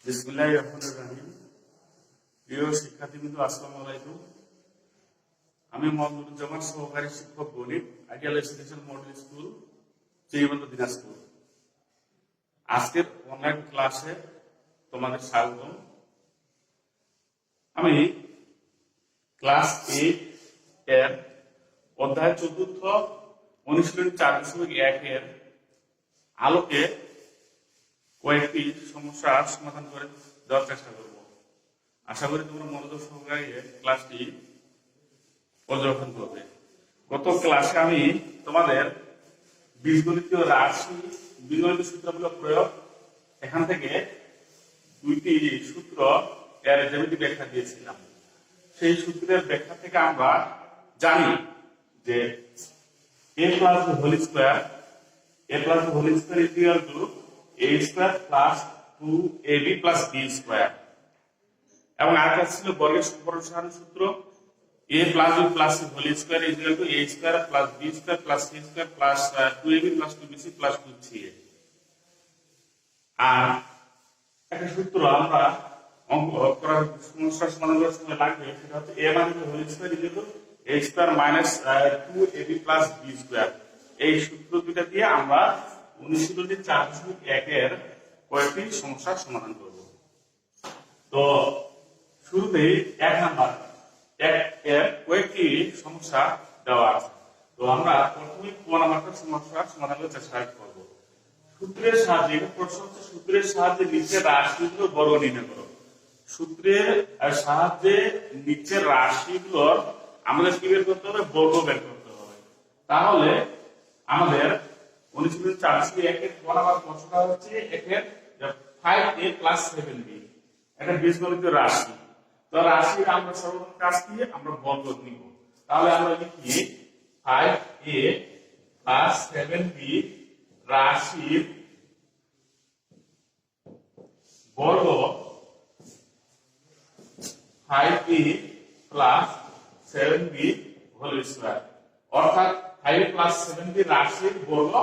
বিসমিল্লাহির রহমানির রহিম। প্রিয় শিক্ষার্থীবৃন্দ, আসসালামু আলাইকুম। আমি মোহাম্মদুজ্জামান, সহকারী শিক্ষক গণিত, ideal education model school, Chiribandh, Dinajpur. আজকের অনলাইন ক্লাসে তোমাদের স্বাগতম। আমি ক্লাস 8 এর অধ্যায় 4 অনুশীলনী 4.1 এর আলোকে কয়েকটি সমস্যার সমাধান করে দেওয়ার চেষ্টা করব। আশা করি তোমরা মনোযোগ সহকারে ক্লাসটি পর্যবেক্ষণ করবে। গত ক্লাসে আমি তোমাদের বীজগণিতীয় রাশি, বীজগণিত সূত্রমূলক প্রয়োগ, এখান থেকে দুইটি সূত্র এর জ্যামিতি ব্যাখ্যা দিয়েছিলাম। সেই সূত্রের ব্যাখ্যা থেকে আমরা জানি যে a plus the whole square is equal to a square plus 2ab plus b square, এবং আরেকটা ছিল বর্গের সম্প্রসারণ সূত্র a plus b plus c whole square is equal to a square plus b square plus c square plus 2ab plus 2bc plus 2ca। আর একটা সূত্র আমরা অঙ্ক করার সমস্যার সমাধান করার সময় লাগবে, সেটা হচ্ছে a minus the whole square is equal to a square minus 2ab plus b square। এই সূত্র দুটো দিয়ে আমরা অনুশীলনী 4.1 এর কয়েকটি সমস্যার সমাধান করব। তো শুরুতেই 1 নাম্বার এর কয়েকটি সমস্যা দেওয়া আছে। তো আমরা প্রথমে ক নাম্বারটা সমস্যার সমাধান করার চেষ্টা করব। সূত্রের সাহায্যে, এটা প্রশ্ন হচ্ছে সূত্রের সাহায্যে নিচের রাশিগুলো বর্গ নির্ণয় করো। সূত্রের সাহায্যে নিচের রাশিগুলোর আমাদের কি বের করতে হবে? বর্গ বের করতে হবে। তাহলে আমাদের অনুশীলনী 4.1 এর ক নাম্বার প্রশ্নটা হচ্ছে একের 5a plus 7b, এটা বীজগণিতীয় রাশি। তো রাশির আমরা সর্বপ্রথম কাজ দিয়ে আমরা বর্গ নিব। তাহলে আমরা লিখি 5a plus 7b রাশির বর্গ 5a plus 7b whole square, অর্থাৎ 5a plus 7b রাশির বর্গ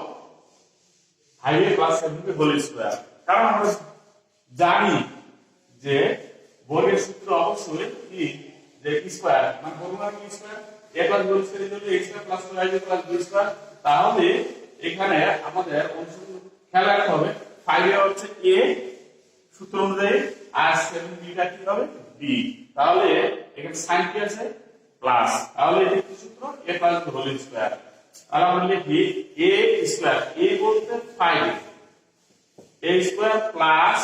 5a plus 7b whole square. কারণ আমরা জানি যে বর্গের সূত্র অবশ্যই কি, যে স্কয়ার মানে বর্গ মানে কি square, a plus b square equal to a square plus 2ab plus b square. তাহলে এখানে আমাদের খেয়াল রাখতে হবে 5a হচ্ছে a সূত্র অনুযায়ী, আর 7b টা কি হবে? b। তাহলে এখানে sin কি আছে? প্লাস, তাহলে এটা কি সূত্র? a plus b whole square. তাহলে আমরা লিখি a স্কয়ার, a বলতে 5a, a স্কয়ার প্লাস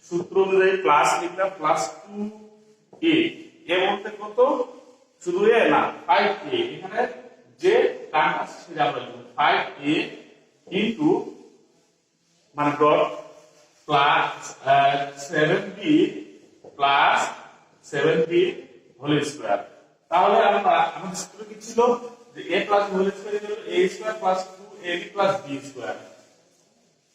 সূত্র অনুযায়ী প্লাস লিখলাম প্লাস 2a, a বলতে কত? শুধু a না, 5a, এখানে যে টার্ম আছে সেটা আমরা লিখব 5a ইনটু মানে dot plus 7b plus 7b whole square. তাহলে আমরা আমাদের সূত্র কি ছিল? যে a plus whole square equal to a square plus 2ab plus b square.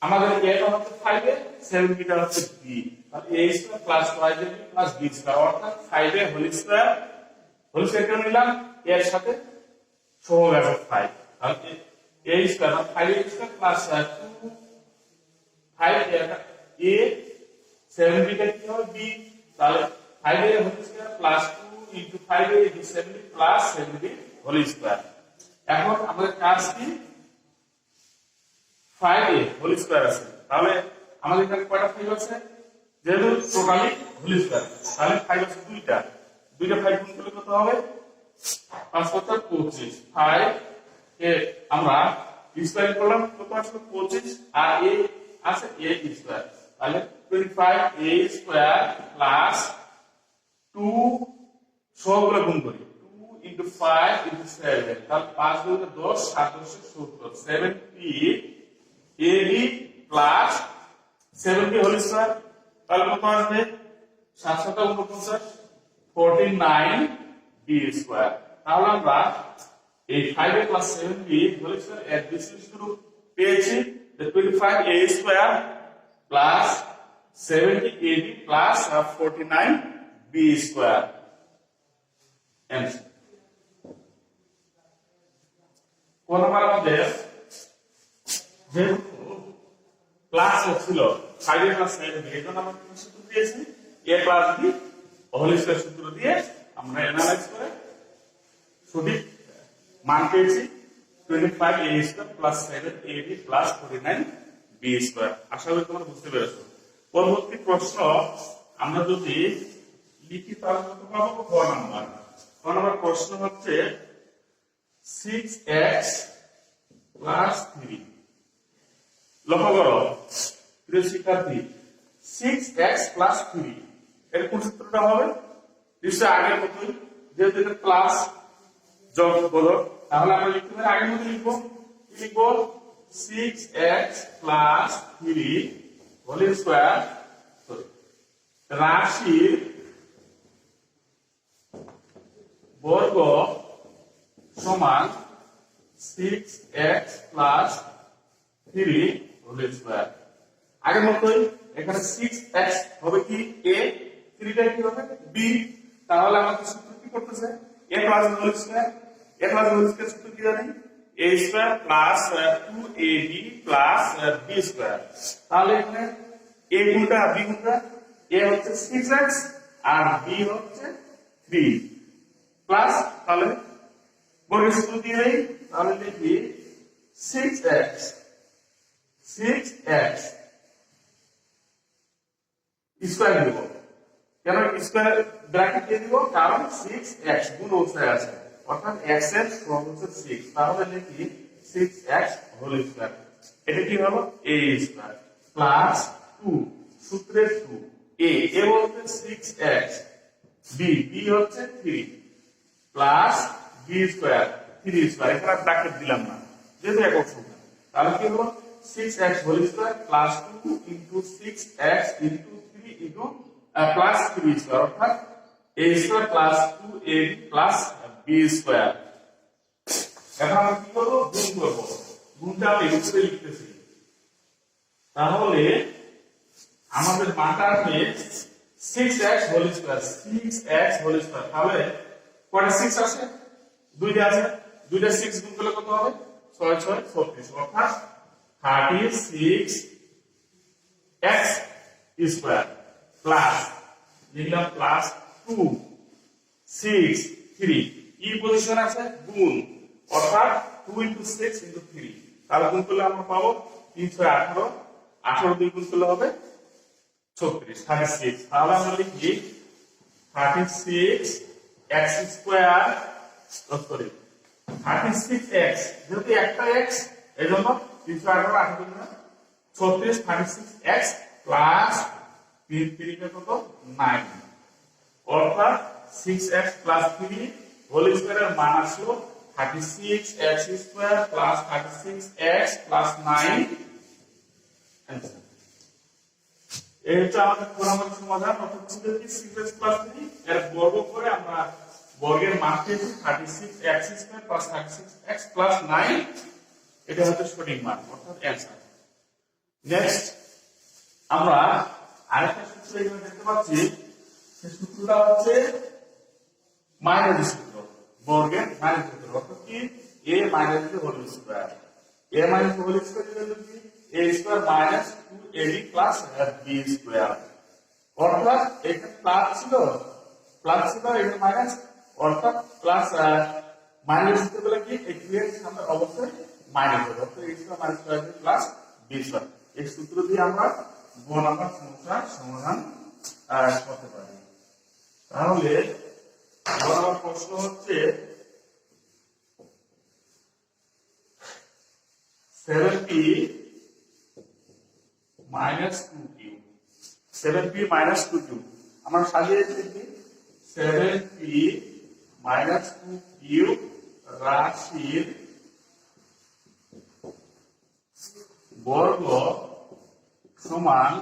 আমাদের a টা হচ্ছে 5a, 7b টা হচ্ছে b, তাহলে a square plus 2ab plus b square, অর্থাৎ 5a হোল স্কয়ার কেন নিলাম? a এর সাথে সহগ 5, তাহলে a square 5a square plus 2 5a 7b টা কি হবে? b। তাহলে 5a whole square plus 2 into 5a into 7b plus 7b whole square. এখন আমাদের কাজ কি? 5a হোল স্কয়ার আছে, তাহলে আমাদের এখানে কয়টা 5 আছে? যেহেতু টোটালি হোল স্কয়ার, তাহলে 5 আছে দুইটা 5 গুণ করলে কত হবে? 5 কত? 25। 5 এ আমরা স্কয়ার করলাম, কত আসলে? 25, আর a আছে a স্কয়ার, তাহলে 25a স্কয়ার প্লাস 2 সবগুলো গুণ করি 2 ইনটু 5 ইনটু 7, তাহলে 5 গুণ 10, 7 10 70, 70 ab plus 7b whole square, তাহলে কত আসবে? 7 7 49, 49b স্কয়ার। তাহলে আমরা এই 5a plus 7b whole square এর বিশ্লেষণ পেয়েছি, যে 25a square plus 70ab plus 49b square. কোন নাম্বার আমাদের যেহেতু প্লাস ছিল 5 প্লাস 7 এই জন্য আমরা কি সূত্র দিয়েছি a plus b whole square সূত্র দিয়ে আমরা অ্যানালাইজ করে সঠিক মান পেয়েছি 25 a square plus 7 ab plus 49 b square. আশা করি তোমরা বুঝতে পেরেছো। পরবর্তী প্রশ্ন আমরা যদি লিখি তাহলে কত পাবো? 4 নাম্বার। 4 নাম্বার প্রশ্ন হচ্ছে 6x প্লাস 3। লক্ষ্য করো প্রিয় শিক্ষার্থী, 6x প্লাস 3 এর কোন সূত্রটা হবে? নিশ্চয়ই আগের মতোই, যেহেতু এটা প্লাস যোগ বদল, তাহলে আমরা লিখতে পারি আগের মতো লিখবো। কি লিখবো? 6x প্লাস 3 হোল স্কয়ার রাশির বর্গ সমান 6x প্লাস 3 হোল স্কয়ার। আগের মতোই এখানে 6x হবে কি a, 3টা কি হবে b। তাহলে আমাদের সূত্র কি করতেছে? a plus whole square. a plus whole square সূত্র কি জানি? a square plus 2ab plus b square. তাহলে এখানে a গুণটা b গুণটা, a হচ্ছে 6x আর b হচ্ছে 3 প্লাস, তাহলে বর্গের সূত্র দিয়ে দেই। তাহলে লিখি 6x স্কয়ার দিব। কেন স্কয়ার ব্র্যাকেট দিয়ে দিব? কারণ 6x গুণ অবস্থায় আছে, অর্থাৎ x এর সহগ হচ্ছে 6। তাহলে লিখি 6x হোল স্কয়ার। এটা কি হলো? a স্কয়ার প্লাস 2 সূত্রের 2 a বলতে 6x, b হচ্ছে 3 প্লাস b স্কয়ার 3 স্কয়ার। এখানে ব্র্যাকেট দিলাম না যেহেতু একক সংখ্যা। তাহলে কি হলো? 6x whole square plus 2 into 6x into 3 into plus 3 square, অর্থাৎ a square plus 2ab plus b square. এখন আমরা কি করব? গুণ করব। গুণটা আমি এভাবে লিখতেছি। তাহলে আমাদের মানটা আসবে 6x whole square, 6x whole square. তাহলে কয়টা 6 আসে? দুইটা আছে, দুইটা 6 গুণ করলে কত হবে? 6 6 36, অর্থাৎ 36x স্কয়ার প্লাস লিখলাম প্লাস 2 6 3 ই পজিশন আছে গুণ, অর্থাৎ 2 ইনটু 6 ইনটু 3। তাহলে গুণ করলে আমরা পাবো 3 6 18, 18 দিয়ে গুণ করলে হবে 36 36। তাহলে আমরা লিখি 36 x স্কয়ার, সরি 36x, যেহেতু একটা x এজন্য 318 18 36 36x প্লাস 3 3 কে কত 9, অর্থাৎ 6x প্লাস 3 হোল স্কয়ারের মান আসলো 36x square plus 36x plus 9 answer. এই হচ্ছে আমাদের 4 নম্বর সমাধান। অর্থাৎ ছিল কি 6x প্লাস 3 এর বর্গ করে আমরা বর্গের মান পেয়েছি 36x square plus 36x plus 9। এটা হচ্ছে সঠিক মান, অর্থাৎ आंसर। নেক্সট আমরা আরেকটা সূত্র এখানে দেখতে পাচ্ছি। সেই সূত্রটা হচ্ছে মাইনাস সূত্র, বর্গের মাইনাস সূত্র, অর্থাৎ কি a minus b whole square. a minus whole square equal to a square minus 2ab plus b square. অর্থাৎ এখানে প্লাস ছিল এখানে মাইনাস, অর্থাৎ প্লাস মাইনাস দিতে গেলে কি এই এর সামনে অবশ্যই মাইনাস হবে, অর্থাৎ a square minus 2ab plus b square. এই সূত্র দিয়ে আমরা 2 নম্বর সমস্যার সমাধান করতে পারি। তাহলে 2 নম্বর প্রশ্ন হচ্ছে 7p minus 2q, 7p minus 2q আমরা সাজিয়েছি কি 7p minus 2q রাশির বর্গ সমান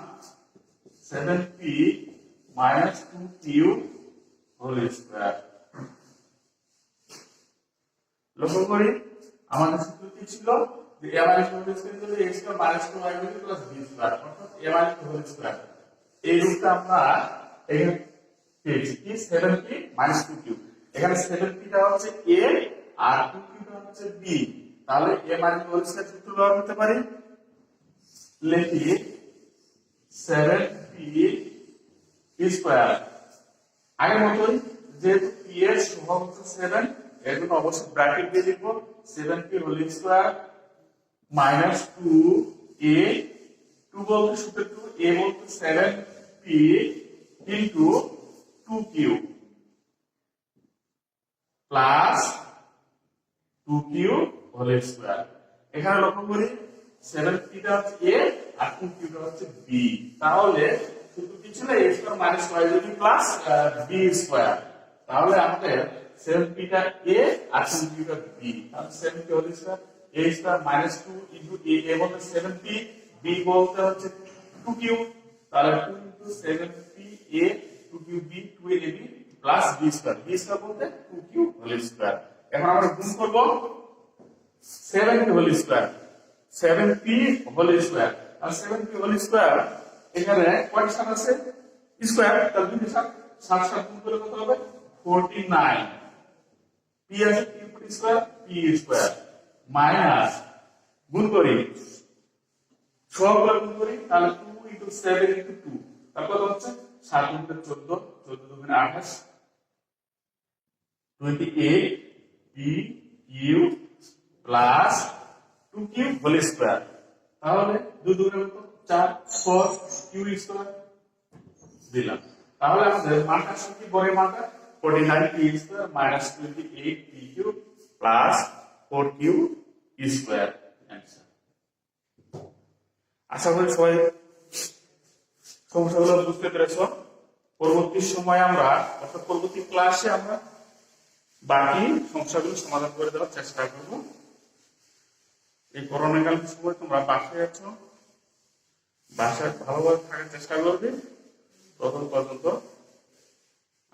7p minus 2q whole square. লক্ষ্য করি আমাদের সূত্র কি ছিল যে a minus হোল স্কয়ার হলো a square minus 2ab plus b square, অর্থাৎ a minus হোল স্কয়ার। এই রূপটা আমরা এখানে পেয়েছি কি 7p minus 2q। এখানে 7p টা হচ্ছে a আর 2q টা হচ্ছে b। তাহলে a minus হোল স্কয়ার সূত্র ব্যবহার করতে পারি লিখি 7p স্কয়ার। আগের মতোই যেহেতু p এর সহগ হচ্ছে 7, এর জন্য অবশ্যই ব্র্যাকেট দিয়ে লিখব 7p whole square minus 2a, 2 বলতে সূত্র 2, a বলতে 7p into 2q plus 2q whole square. এখানে লক্ষ্য করি 7p টা হচ্ছে a আর 2q টা হচ্ছে b, তাহলে শুধু কিছু না a স্কয়ার মাইনাস y যদি প্লাস b স্কয়ার, তাহলে আমাদের 7p টা a আর 2q টা b, তাহলে 7p whole square a square minus 2 into a বলতে 7p, b বলতে হচ্ছে 2q, তাহলে 2 into 7p a 2q b 2ab plus b square, b square বলতে 2q হোল স্কয়ার। এখন আমরা গুণ করব 7p whole square, 7p whole square আর 7p হোল স্কয়ার, এখানে কয়টা সাত আছে স্কয়ার, তাহলে দুটো সাত, 7 7 গুণ করলে কত হবে 49, p আছে p square p square minus গুণ করি সবগুলো গুণ করি, তাহলে 2 ইনটু 7 ইনটু 2, তারপর হচ্ছে 7 ইনটু 14, 14 দুগুণে 28, 28 p q plus 2q whole square, তাহলে 2 দুগুণে কত 4 4 q স্কয়ার দিলাম। তাহলে আমাদের মানটা কি বড় মানটা 49 p square minus 28 p q plus 4q square answer. আশা করি সবাই সমস্যাগুলো বুঝতে পেরেছো। পরবর্তী সময় আমরা অর্থাৎ পরবর্তী ক্লাসে আমরা বাকি সমস্যাগুলো সমাধান করে দেওয়ার চেষ্টা করব। এই করোনাকালীন সময় তোমরা বাসায় আছো, বাসায় ভালোভাবে থাকার চেষ্টা করবে। ততক্ষণ পর্যন্ত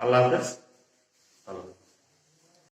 আল্লাহ হাফেজ।